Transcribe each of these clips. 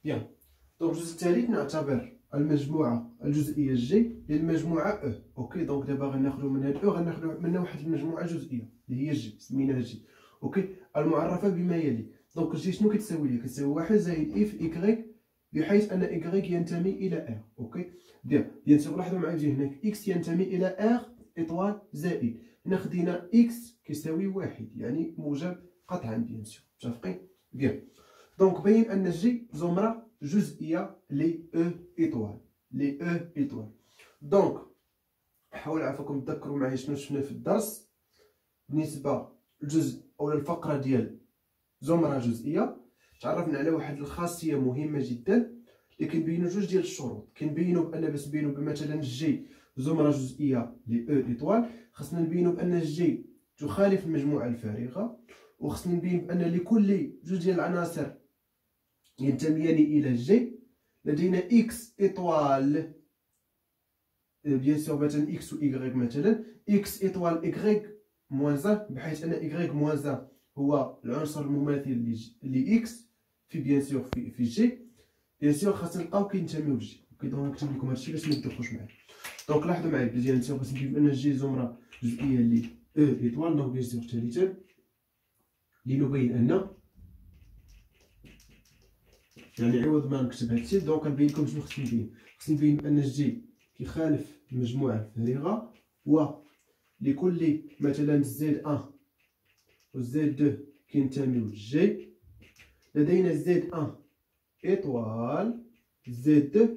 بيان. دونك الجزء الثالث نعتبر المجموعة الجزئية جي للمجموعة او. اوكي دونك دابا غناخدو من هاد او غناخدو منها واحد المجموعة جزئية اللي هي جي سميناها جي. اوكي المعرفة بما يلي. دونك جي شنو كتساوي لي؟ كتساوي واحد زائد اف ايكغيك بحيث ان ايكغيك ينتمي الى ار. اوكي بيان سور لاحظوا معايا جي هناك اكس ينتمي الى ار اطوال زائد هنا خدينا اكس كيساوي واحد يعني موجب قطعا بيان سور متفقين. بيان دونك باين ان جي زمرة جزئية لي او ايطوال لي او ايطوال. دونك حاول عافاكم تذكروا معايا شنو شفنا في الدرس بالنسبة للجزء او الفقرة ديال زمرة جزئية. تعرفنا على واحد الخاصية مهمة جدا اللي كنبينو جوج ديال الشروط. كنبينو بان باش نبينو بمثلا جي زمرة جزئية لي او ايطوال خاصنا نبينو بان جي تخالف المجموعة الفارغة، وخصنا نبين بان لكل جوج ديال العناصر ينتميان الى جي لدينا اكس ايطوال بيان سور مثلا اكس و ايكغيك مثلا اكس ايطوال ايكغيك موان زان بحيث ان ايكغيك موان زان هو العنصر المماثل لاكس في بيان سور في جي. بيان سور خاصنا نلقاو كينتميو لجي. اوكي دونك نكتب لكم هادشي باش ما تدخلوش معايا. دونك لاحظوا معايا بيان سور باش نجيب ان جي زمرة جزئية لي او ايطوال. دونك بيان سور ثالثا لنبين ان يعني عوض ما نكتب هادشي دونك كنبين لكم شنو خصني نبين. خصني نبين ان جي كيخالف المجموعة الفارغة و لكل مثلا زد ان و زد دو كينتميو لجي لدينا زد ان ايطوال زد دو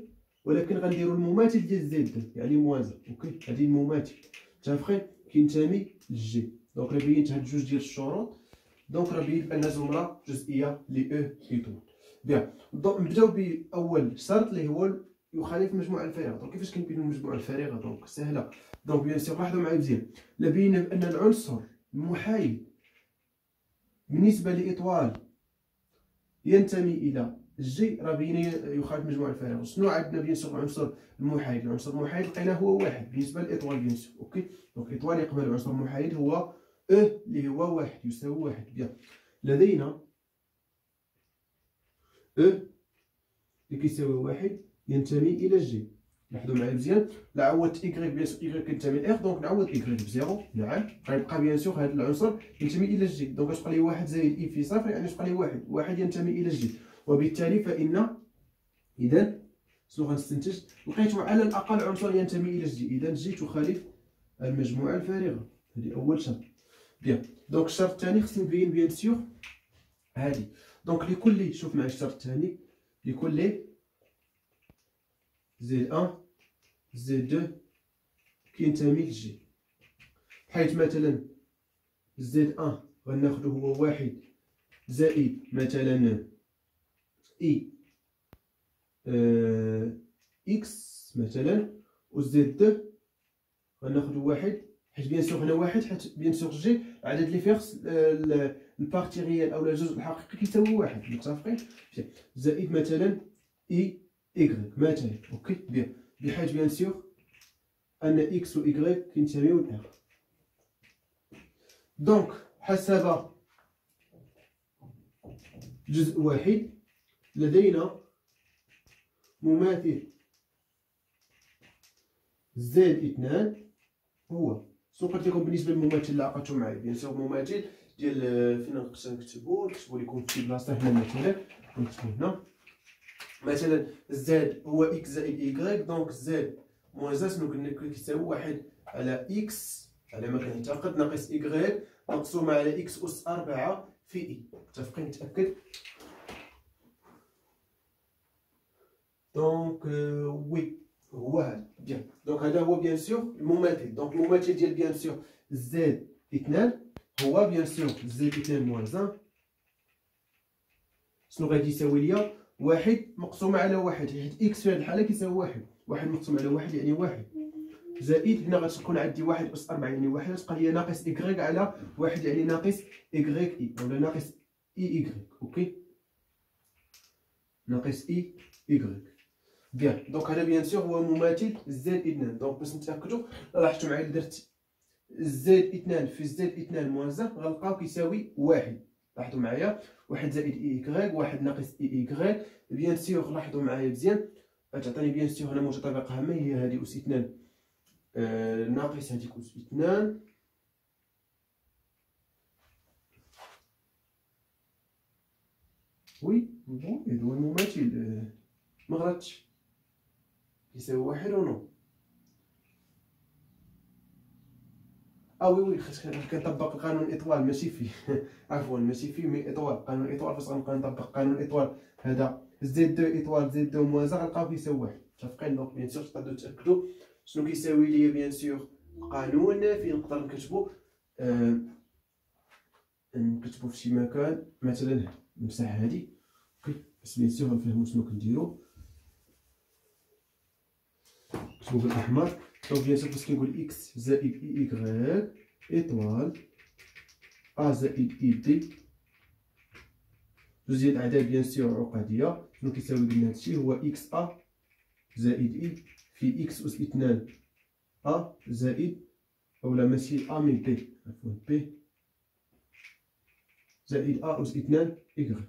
ولكن غنديرو المماثل ديال زد دو يعني موازن. اوكي هادي المماثل متفقين كينتمي لجي. دونك راه بينت هاد جوج ديال الشروط دونك راه بين ان زمرة جزئية لي او ايطوال. بيان دونك نبداو باول شرط اللي هو يخالف المجموعة الفارغة. دونك كيفاش كنبينو المجموعة الفارغة؟ دونك سهلة. دونك بيان سور لاحظوا معايا مزيان لبينا بان العنصر المحايد بالنسبة لايطوال ينتمي الى جي راه بينا يخالف المجموعة الفارغة. شنو عندنا بيان سور العنصر المحايد؟ العنصر المحايد لقيناه هو واحد بالنسبة لايطوال بيان سور. اوكي دونك ايطوال يقبل العنصر المحايد هو او اللي هو واحد يساوي واحد. بيان لدينا او اللي كيساوي واحد ينتمي الى جي. لاحظوا معايا مزيان لا عوضت ايكغيك بيان سور ايكغيك كينتمي لإر دونك نعوض ايكغيك بزيرو. نعم غيبقى بيان سور هذا العنصر ينتمي الى جي. دونك اش بقى لي واحد زائد اي في صفر يعني اش بقى لي واحد. واحد ينتمي الى جي وبالتالي فان اذا شنو غنستنتج؟ لقيتو على الاقل عنصر ينتمي الى جي اذا جي تخالف المجموعة الفارغة. هذه اول شرط. بيان دونك الشرط الثاني خصني نبين بيان سور هذه. دونك لكل شوف معايا الشرط الثاني لكل زد ان زد دو كينتمي لجي حيث مثلا زد ان غناخدو هو واحد زائد مثلا اي اكس مثلا و زد دو غناخدو واحد حيت بيان سور هنا واحد حيت بيان سور جي عدد لي فيه خص البارتي ريال او الجزء الحقيقي كيساوي واحد متفقين. زائد مثلا اي إيكغيك مثلا. اوكي بيان بحيث بيان سور ان اكس و إيكغيك كينتميو لإر. دونك حسب جزء واحد لدينا مماثل زد اثنان هو شنو قلت لكم بالنسبه للمماثل اللي عقدتو معايا. بيان سور مماثل ديال فين نقدر نكتبو لكم في بلاصه هنا مثلا نكتبو هنا مثلا زد هو اكس زائد ايكغيك. دونك زد موان زد شنو قلنا كيساوي واحد على اكس على ما كنعتقد ناقص ايكغيك مقسومه على اكس اس 4 في اي. متفقين؟ نتاكد. دونك وي هو هذا. بيان دونك هذا هو بيان سور المماثل. دونك المماثل ديال بيان سور زد اثنان هو بيان سور زد اثنان موان زان شنو غادي يساوي ليا واحد مقسومة على واحد حيت اكس في هذه الحالة كيساوي واحد. واحد مقسوم على واحد يعني واحد زائد هنا غتكون عندي واحد أس 4 يعني واحد غتبقى ليا ناقص إيكغيك على واحد يعني ناقص إيكغيك إي ولا ناقص إي إيكغيك. أوكي ناقص إي إيكغيك. بيان دونك هذا بيان سور هو مماثل زد اثنان. دونك باش نتأكدو لاحظتو معايا درت زد اثنان في زد اثنان موان زد غنلقاو كيساوي واحد. لاحظوا معايا، واحد زائد اي ايكغيك، واحد ناقص اي ايكغيك. بيان سيغ لاحظوا معايا مزيان، تعطيني بيان سيغ هنا متطابقه هامه هي هذه اس 2 ناقص هذيك اس 2. وي هذا هو المماثل، ما غلطتش، يساوي واحد و نو. وي كنطبق القانون الاطوال ماشي فيه عفوا ماشي فيه مي اطوال، قانون الاطوال فاش غنبقى نطبق قانون الاطوال هذا زد دو اطوال زد دو موان غنلقاو كيساوي واحد. متفقين؟ دونك بيان سور تقدروا تاكدوا شنو كيساوي ليا بيان سور القانون، فين نقدر نكتبو نكتبو في شي مكان مثلا نمسح هادي اوكي باش بيان سور نفهمو شنو كنديرو. نكتبو بالاحمر. دونك بيان سور فاش كنقول اكس زائد اي ايكغيك ايطوال ا زائد اي دي، جوج ديال الاعداد بيان سور عقديه. شنو كيساوي لنا هادشي؟ هو اكس ا زائد اي في اكس اس 2 ا زائد اولا ماشي ا مي بي عفوا بي زائد ا اس 2 ايكغيك.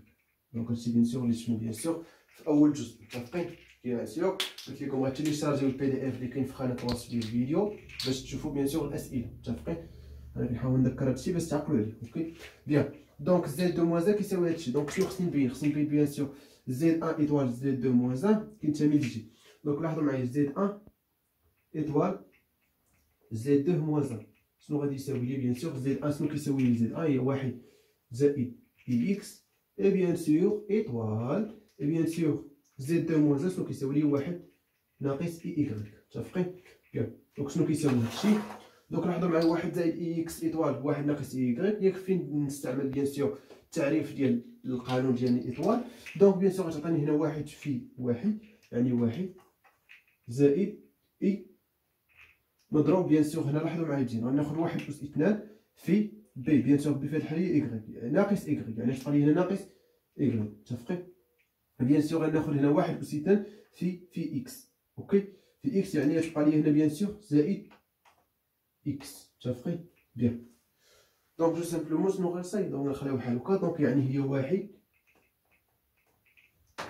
دونك هادشي بيان سور اللي شنو بيان سور في اول جزء. متفقين؟ بيان سور قلت لكم غتيليشارجيو البي دي اف اللي كاين في قناه الوصف ديال الفيديو باش تشوفوا بيان سور الاسئله. متفقين؟ انا كنحاول نذكر هادشي باش تعقلوا عليه. اوكي بيان. دونك زد دو موان كيساوي هادشي. دونك شنو خصني نبين؟ خصني نبين بيان سور زد 1 ايطوال زد 2 موان كينتمي لجي. دونك لاحظوا معايا زد 1 ايطوال زد 2 موان شنو غادي يساوي لي؟ بيان سور زد 1 شنو كيساوي لي؟ زد 1 هي واحد زائد اي اكس اي بيان سور ايطوال اي بيان سور زد 2 موان شنو كيساوي لي؟ واحد ناقص اي ايكغيك. متفقين؟ بيان. دونك شنو كيساوي هادشي؟ دونك لاحظوا معايا واحد زائد اي اكس ايطوال بواحد ناقص اي ايكغيك. ياك فين نستعمل بيان سور التعريف ديال القانون ديال الايطوال. دونك بيان سور غتعطيني هنا واحد في واحد يعني واحد زائد اي مضروب بيان سور هنا. لاحظوا معايا مزيان غناخد واحد اس 2 في بي بيان سور بي في هاد الحالة هي ايكغيك ناقص ايكغيك يعني غتبقى لي هنا ناقص ايكغيك. متفقين؟ بيان سور غناخد هنا واحد اس 2 في اكس. اوكي في اكس يعني غتبقى لي هنا بيان سور زائد اكس. متفقين؟ بيان. دونك جو سامبلومون شنو غنصايب؟ دونك نخليو بحال هكا. دونك يعني هي واحد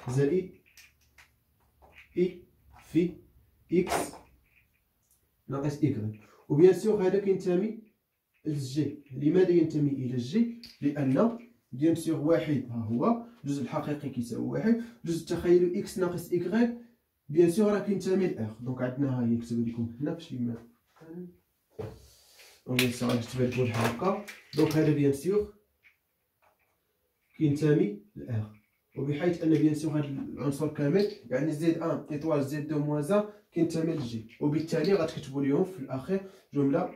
زائد اي في اكس ناقص ايكغيك. وبيان سور هذا كينتمي للجي. لماذا ينتمي الى الجي؟ لان بيان سور واحد ها هو الجزء الحقيقي كيساوي واحد، الجزء التخيلي اكس ناقص ايكغيك بيان سور راه كينتمي لار. دونك عندنا ها هي نكتب لكم هنا بشي مكان. بيان سور غنكتبها لكم بحال هكا. دونك هذا بيان سور كينتمي لار، وبحيث ان بيان سور هذا العنصر كامل يعني زد 1 ايطوال زد 2 موان كينتمي للجي، وبالتالي غتكتبوا اليوم في الاخير جمله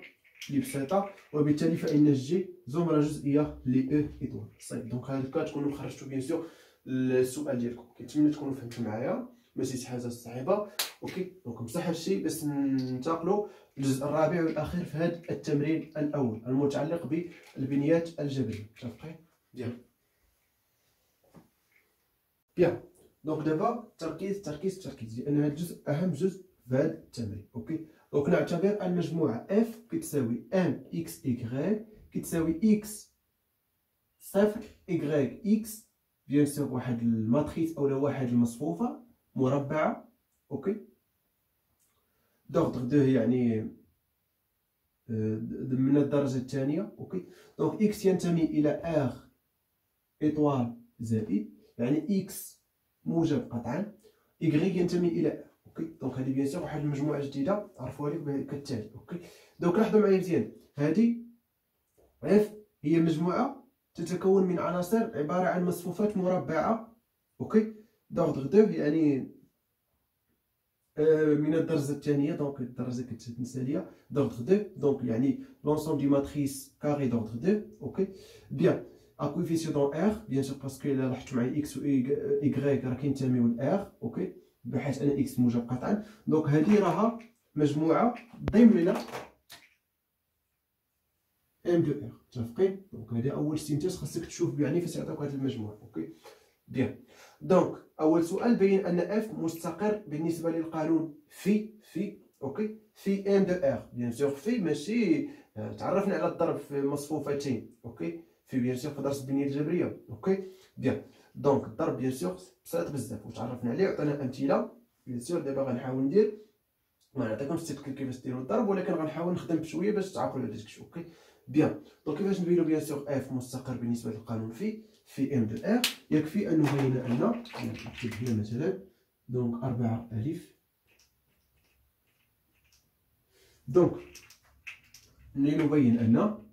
اللي بسيطه، وبالتالي فان الجي زمره جزئيه ل ايطوال. صافي. دونك هكا تكونوا خرجتوا بيان سور السؤال ديالكم. كنتمنى تكونوا فهمتوا معايا ماشي شي حاجه صعيبه. اوكي دونك بصح هادشي باش ننتقلوا للجزء الرابع والاخير في هذا التمرين الاول المتعلق بالبنيات الجبريه. متفقين؟ بيان. دونك دابا تركيز تركيز تركيز لان هذا الجزء اهم جزء في هذا التمرين. اوكي دونك نعتبر المجموعه اف كتساوي ام اكس ايكغيك كتساوي اكس صفر ايكغيك اكس بيان سور واحد الماتريس اولا واحد المصفوفه مربعه. اوكي دونك دو يعني من الدرجه الثانيه. اوكي دونك اكس ينتمي الى ار ايطوال زائد يعني اكس موجب قطعا، ايكغيك ينتمي الى ار. اوكي دونك هذه بيان سور واحد المجموعه جديده عرفوها لك كالتالي. اوكي دونك لاحظوا معايا مزيان هذه اف هي مجموعه تتكون من عناصر عباره عن مصفوفات مربعه. اوكي دونك دو يعني من الدرجه الثانيه. دونك الدرجه كتنساليه دونك دو دونك يعني لونسومبل دي ماتريس كاري دونك دو. اوكي بيان ا كوفيسيون دون ار بيان سور باسكو الا لاحظتوا معايا اكس و ايكغيك راه كينتميو لار. اوكي بحيث ان اكس موجب قطعا. دونك هذه راها مجموعه ضمن ام دو ار. متفقين؟ دونك هذا اول استنتاج خاصك تشوف يعني فاش يعطيوك هذه المجموعه. اوكي بيان. دونك اول سؤال بين ان اف مستقر بالنسبه للقانون في اوكي في ام دو ار. بيان سور في ماشي تعرفنا على الضرب في مصفوفتين. اوكي في بيان سور في درس البنيه الجبريه. اوكي بيان. دونك الضرب بيان سور بسيط بزاف وتعرفنا عليه وعطينا امثله. بيان سور دابا غنحاول ندير، ما نعطيكمش التذكير كيفاش ديروا الضرب، ولكن غنحاول نخدم بشويه باش تعرفوا على داكشي. اوكي بيان. دونك كيفاش نبينو بيان سور اف مستقر بالنسبه للقانون في ام دو ار؟ يكفي ان نبين ان نكتب هنا مثلا دونك 4 الف. دونك لنبين ان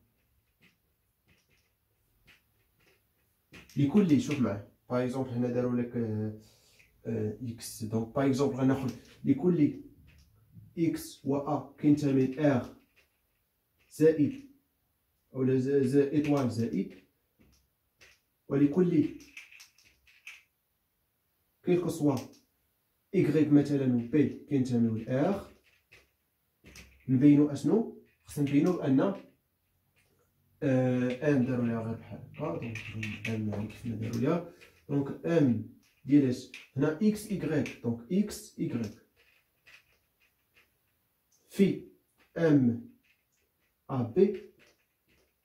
لكل، شوف معايا باغ اكزومبل هنا داروا لك اكس، دونك باغ اكزومبل غناخذ لكل اكس و ا كينتمي ل ار زائد اولا ايطوال زائد، ولكل كيلكو سوا ايكغيك مثلا و بي كينتميو ل ار، نبينو اشنو خصنا نبينو بان ام داروا ليها غير بحال هكا، دونك ام كيف ما داروا ليها، دونك ام ديال اش هنا اكس ايكغيك، دونك اكس ايكغيك في ام ا بي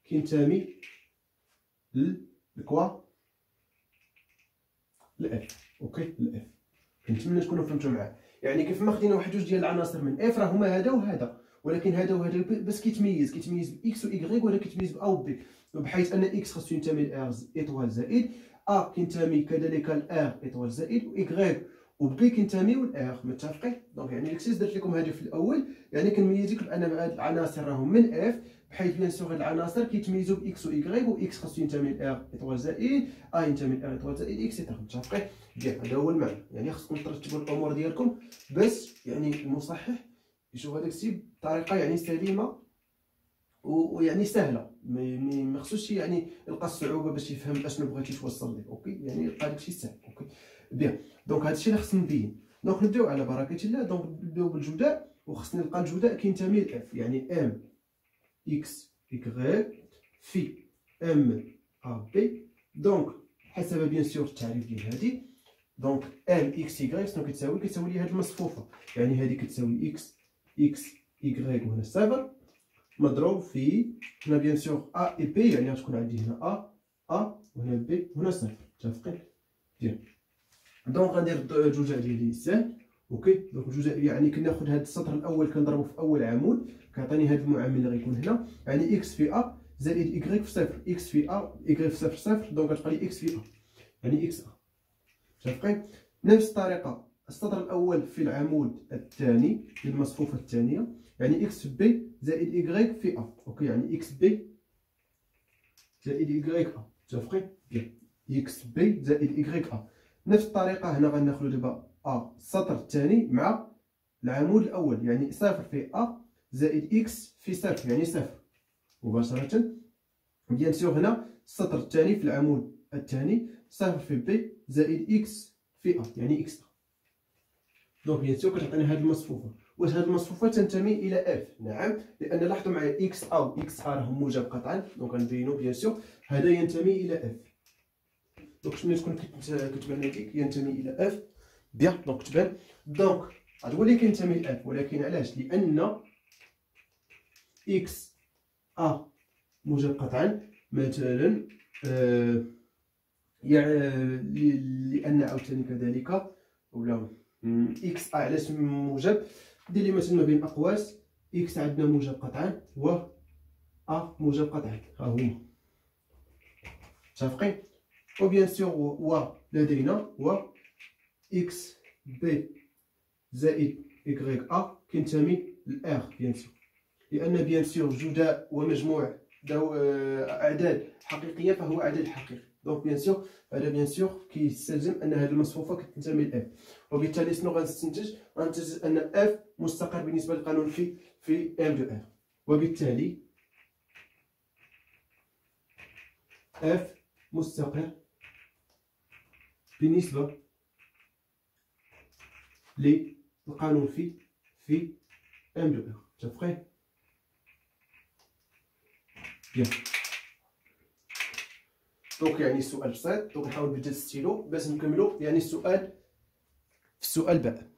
كينتمي لكوا الاف. اوكي الاف. كنتمنى تكونوا فهمتوا معايا. يعني كيف ما خدينا واحد جوج ديال العناصر من اف راه هما هذا وهذا، ولكن هذا وهذا بس كيتميز باكس و ايكغيك، ولا كيتميز ب ا و بي، بحيث ان اكس خاصو ينتمي لار ايطوال زائد، ا كينتمي كذلك لار ايطوال زائد، و ايكغيك و بي كينتميو لار. متفقين؟ دونك يعني الاكسيس درت لكم هذه في الاول، يعني كنميزك بان هاد العناصر راهم من اف، بحيث بيان سور هاد العناصر كيتميزوا باكس و ايكغيك، و اكس خاصو ينتمي لار ايطوال زائد، ا ينتمي لار ايطوال زائد اكسيتيرا. متفقين؟ بيان. هذا هو المعنى. يعني خصكم ترتبوا الامور ديالكم باش يعني المصحح يشوف هذاك الشيء بطريقه يعني سليمه ويعني سهله، ما خصوش يعني يلقى الصعوبه باش يفهم اشنو بغيتي توصل ليه. اوكي يعني يلقى داك الشيء سهل. اوكي بيان. دونك هذا الشيء اللي خصنا نبين. دونك نبداو على بركه الله. دونك نبداو بالجداء، وخصني نلقى الجداء كينتمي لاف، يعني ام اكس ايكغيك في ام ا بي. دونك حسب بيان سور التعريف ديال هذه، دونك ام اكس ايكغيك شنو كتساوي لي هذه المصفوفه، يعني هذه كتساوي اكس ايكغيك وهنا صفر مضروب في هنا بيان سور ا اي بي، يعني غتكون عندي هنا ا وهنا بي وهنا صفر. متفقين؟ ديال دونك غندير الجزء ديالي سهل. اوكي دونك الجزء يعني كناخذ هذا السطر الاول كنضربو في اول عمود، كيعطيني هذا المعامل اللي غيكون هنا، يعني اكس في ا زائد ايكغيك في صفر، اكس في ا ايكغيك في صفر صفر، دونك غتبقى لي اكس في ا يعني اكس ا. متفقين؟ نفس الطريقه السطر الاول في العمود الثاني للمصفوفه الثانيه، يعني اكس في بي زائد ايكغيك في ا. اوكي يعني اكس بي زائد ايكغيك ا. متفقين؟ بيان. اكس بي زائد ايكغيك ا. نفس الطريقه هنا غناخذ دابا ا السطر الثاني مع العمود الاول، يعني صفر في ا زائد اكس في صفر، يعني صفر مباشره. بيان سور هنا السطر الثاني في العمود الثاني صفر في بي زائد اكس في ا، يعني اكس ا. دونك بيان سور كتعطيني هذه المصفوفه. واش هذه المصفوفه تنتمي الى اف؟ نعم، لان لاحظوا معايا اكس ا و اكس ا راهم موجب قطعا، دونك غنبينو بيان سور هذا ينتمي الى اف. دونك ملي تكون كتبان لك ينتمي الى اف بيان، دونك تبان. دونك غتولي كينتمي لاف، ولكن علاش؟ لان اكس ا موجب قطعا مثلا، لان عاوتاني كذلك ولا اكس ا علاش موجب؟ دير لي مثلا ما بين اقواس اكس عندنا موجب قطعا و ا موجب قطعا، ها هما متفقين؟ وبيان سور و لدينا و اكس بي زائد ايكغيك ا كينتمي لار بيان سور، لان بيان سور جداء ومجموع اعداد حقيقيه فهو عدد حقيقي. دونك بيان سور هذا بيان سور كيستلزم ان هذه المصفوفه كتنتمي لاف، وبالتالي شنو غنستنتج؟ غنستنتج ان اف مستقر بالنسبه للقانون في ام دو ار، وبالتالي اف مستقر بالنسبه للقانون في ام دو ار. متفقين؟ بيان. دونك يعني السؤال بسيط، دونك نحاول نبدل الستيلو باش نكملو يعني السؤال باء.